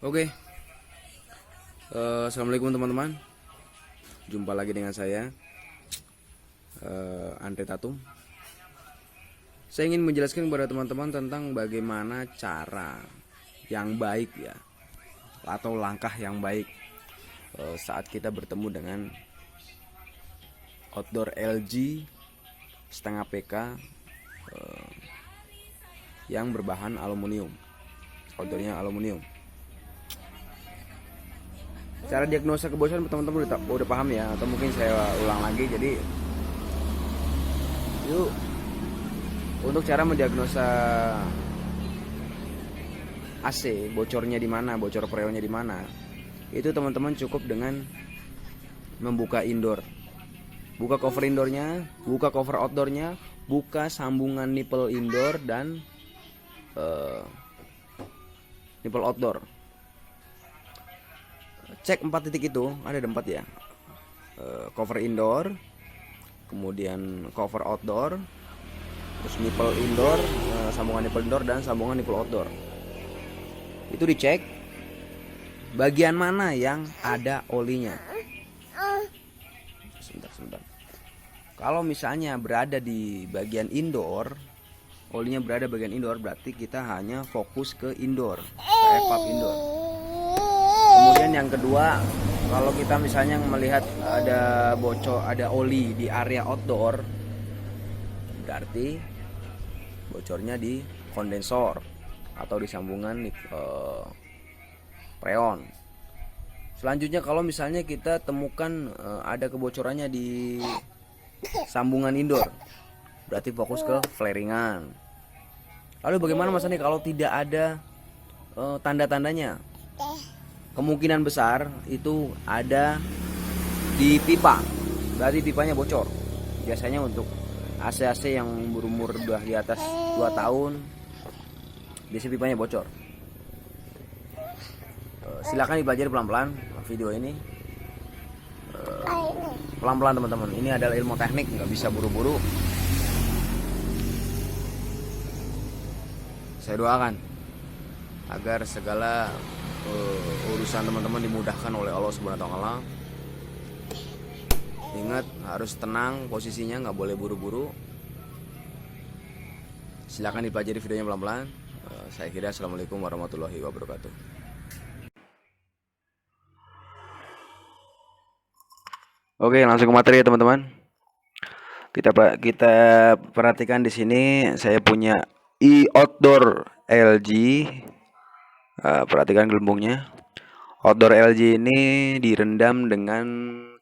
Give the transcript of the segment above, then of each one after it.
Oke, assalamualaikum teman-teman. Jumpa lagi dengan saya, Andre Tatum. Saya ingin menjelaskan kepada teman-teman tentang bagaimana cara yang baik ya, atau langkah yang baik saat kita bertemu dengan outdoor LG setengah PK yang berbahan aluminium. Outdoornya aluminium. Cara diagnosa kebocoran teman-teman udah paham ya, atau mungkin saya ulang lagi. Jadi yuk, untuk cara mendiagnosa AC bocornya di mana, bocor freonnya di mana, itu teman-teman cukup dengan membuka indoor, buka cover indoornya, buka cover outdoornya, buka sambungan nipple indoor dan nipple outdoor. Cek 4 titik itu, ada 4 ya. Cover indoor, kemudian cover outdoor, terus nipple indoor, sambungan nipple indoor dan sambungan nipple outdoor. Itu dicek bagian mana yang ada olinya. Sebentar. Kalau misalnya berada di bagian indoor, olinya berada bagian indoor, berarti kita hanya fokus ke indoor, ke evap indoor. Kemudian yang kedua, kalau kita misalnya melihat ada bocor, ada oli di area outdoor, berarti bocornya di kondensor atau di sambungan freon. Selanjutnya, kalau misalnya kita temukan ada kebocorannya di sambungan indoor, berarti fokus ke flaringan. Lalu bagaimana Mas Andi kalau tidak ada tanda-tandanya? Kemungkinan besar itu ada di pipa, berarti pipanya bocor. Biasanya untuk AC-AC yang berumur udah di atas 2 tahun, biasanya pipanya bocor. Silakan dipelajari pelan-pelan video ini. Pelan-pelan teman-teman, ini adalah ilmu teknik, nggak bisa buru-buru. Saya doakan agar segala urusan teman-teman dimudahkan oleh Allah Subhanahu wa taala. Ingat, harus tenang posisinya, nggak boleh buru-buru. Silakan dipelajari videonya pelan-pelan. Saya kira assalamualaikum warahmatullahi wabarakatuh. Oke, langsung ke materi ya teman-teman. Kita perhatikan di sini saya punya outdoor LG. Perhatikan gelembungnya. Outdoor LG ini direndam dengan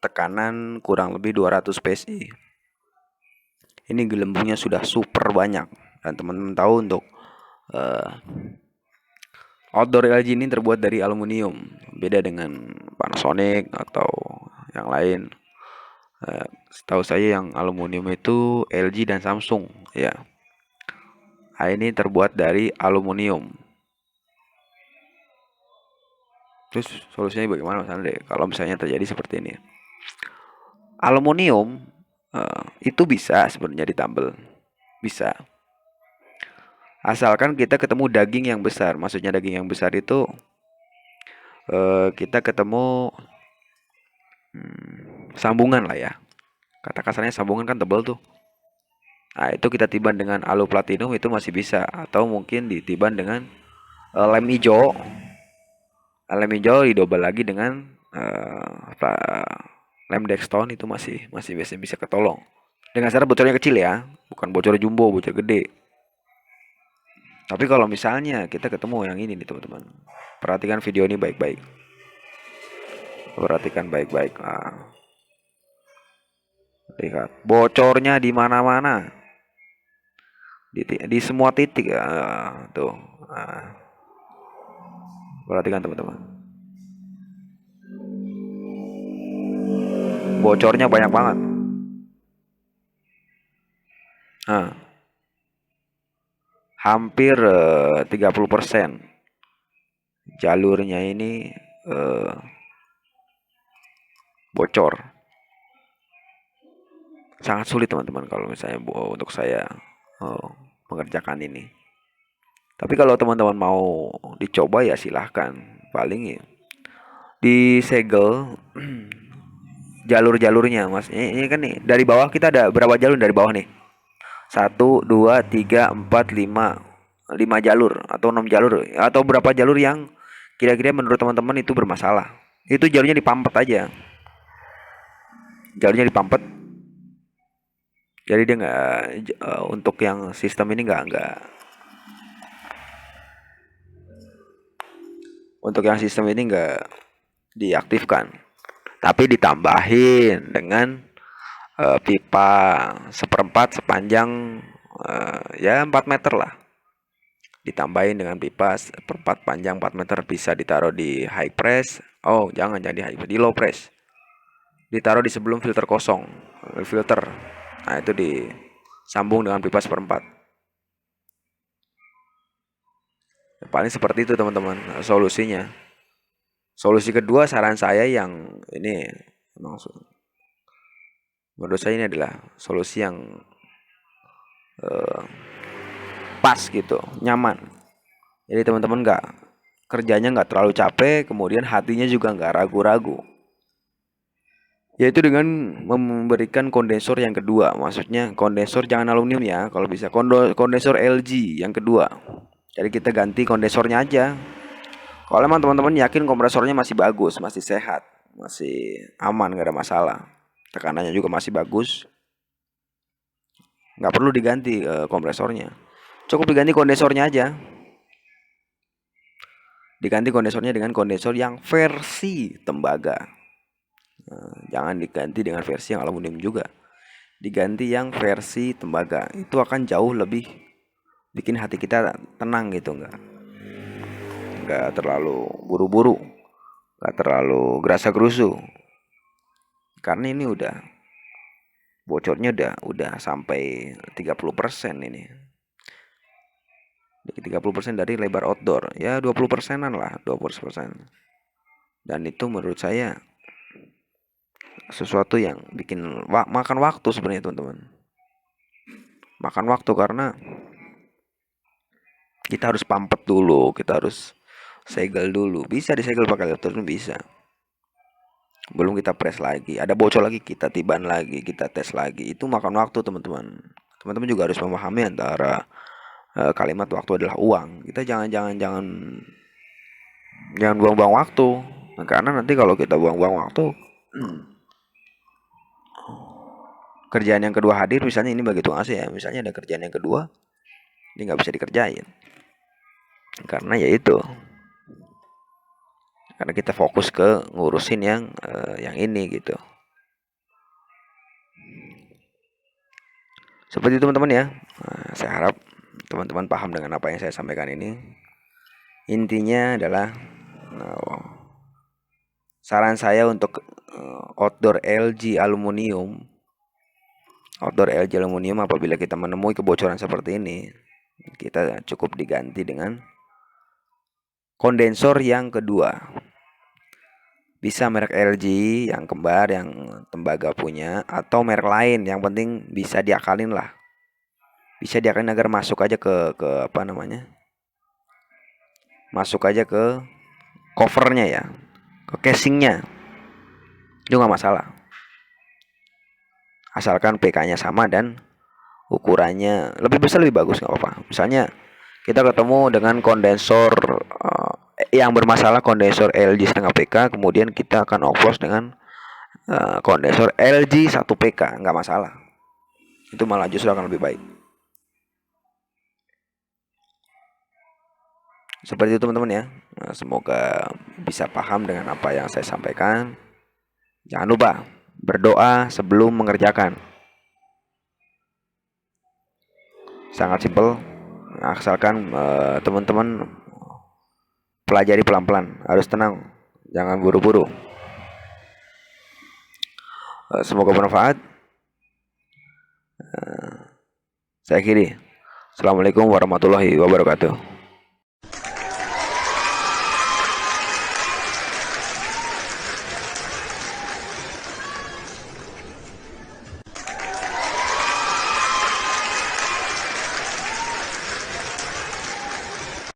tekanan kurang lebih 200 PSI. Ini gelembungnya sudah super banyak, dan teman-teman tahu untuk outdoor LG ini terbuat dari aluminium, beda dengan Panasonic atau yang lain. Setahu saya yang aluminium itu LG dan Samsung ya. Ini terbuat dari aluminium. Terus solusinya bagaimana Mas Andre kalau misalnya terjadi seperti ini? Aluminium itu bisa sebenarnya ditambal, bisa. Asalkan kita ketemu daging yang besar. Maksudnya daging yang besar itu kita ketemu sambungan lah ya. Kata kasarnya sambungan kan tebal tuh. Nah, itu kita tiban dengan alu platinum itu masih bisa, atau mungkin ditiban dengan lem hijau. Lem hijau didobel lagi dengan lem Dextone, itu masih bisa ketolong. Dengan syarat bocornya kecil ya, bukan bocor jumbo, bocor gede. Tapi kalau misalnya kita ketemu yang ini nih teman-teman, perhatikan video ini baik-baik. Perhatikan baik-baik. Nah, lihat bocornya di mana-mana, di semua titik ya, tuh. Nah, perhatikan teman-teman, bocornya banyak banget. Nah, hampir 30% jalurnya ini bocor. Sangat sulit teman-teman kalau misalnya untuk saya mengerjakan ini. Tapi kalau teman-teman mau dicoba ya silahkan. paling ya disegel jalur-jalurnya mas. Ini kan nih dari bawah kita ada berapa jalur dari bawah nih? 1, 2, 3, 4, 5 jalur atau 6 jalur atau berapa jalur yang kira-kira menurut teman-teman itu bermasalah. Itu jalurnya dipampet aja. Jalurnya dipampet. Jadi dia nggak untuk yang sistem ini nggak untuk yang sistem ini nggak diaktifkan. Tapi ditambahin dengan pipa seperempat sepanjang ya 4 meter lah. Ditambahin dengan pipa seperempat panjang 4 meter, bisa ditaruh di high press. Oh, jangan di high press, di low press. Ditaruh di sebelum filter kosong, filter. Nah, itu disambung dengan pipa seperempat. Paling seperti itu teman-teman solusinya. Solusi kedua saran saya yang ini menurut saya ini adalah solusi yang pas gitu, nyaman. Jadi teman-teman kerjanya nggak terlalu capek, kemudian hatinya juga nggak ragu-ragu. Yaitu dengan memberikan kondensor yang kedua. Maksudnya kondensor jangan aluminium ya, kalau bisa kondensor LG yang kedua. Jadi kita ganti kondensornya aja. Kalau emang teman-teman yakin kompresornya masih bagus, masih sehat, masih aman, nggak ada masalah, tekanannya juga masih bagus, nggak perlu diganti kompresornya. Cukup diganti kondensornya aja. Diganti kondensornya dengan kondensor yang versi tembaga. Jangan diganti dengan versi yang aluminium juga. Diganti yang versi tembaga. Itu akan jauh lebih bikin hati kita tenang gitu, nggak terlalu buru-buru, nggak terlalu gerasa gerusu. Karena ini udah bocornya udah sampai 30% ini. 30% dari lebar outdoor. Ya 20%-an lah, 20%. Dan itu menurut saya sesuatu yang bikin makan waktu sebenarnya teman-teman. Makan waktu karena kita harus pampet dulu, kita harus segel dulu. Bisa disegel pakai laptop bisa. Belum kita press lagi, ada bocor lagi, kita tiban lagi, kita tes lagi. Itu makan waktu teman-teman. Teman-teman juga harus memahami antara kalimat waktu adalah uang. Kita jangan buang-buang waktu. Karena nanti kalau kita buang-buang waktu, kerjaan yang kedua hadir, misalnya ini bagi tukang AC ya, misalnya ada kerjaan yang kedua, ini nggak bisa dikerjain. Karena ya itu, karena kita fokus ke ngurusin yang ini gitu. Seperti itu teman-teman ya. Saya harap teman-teman paham dengan apa yang saya sampaikan ini. Intinya adalah saran saya untuk outdoor LG aluminium apabila kita menemui kebocoran seperti ini, kita cukup diganti dengan kondensor yang kedua. Bisa merek LG yang kembar, yang tembaga punya, atau merek lain, yang penting bisa diakalin lah. Bisa diakalin agar masuk aja ke apa namanya? Masuk aja ke covernya ya, ke casingnya. Itu nggak masalah. Asalkan PK-nya sama dan ukurannya lebih besar lebih bagus, nggak apa-apa. Misalnya kita ketemu dengan kondensor yang bermasalah, kondensor LG setengah PK, kemudian kita akan oplos dengan kondensor LG 1 PK, nggak masalah. Itu malah justru akan lebih baik. Seperti itu teman-teman ya. Semoga bisa paham dengan apa yang saya sampaikan. Jangan lupa berdoa sebelum mengerjakan. Sangat simpel. Asalkan teman-teman pelajari pelan-pelan, harus tenang, jangan buru-buru. Semoga bermanfaat. Saya akhiri. Assalamualaikum warahmatullahi wabarakatuh.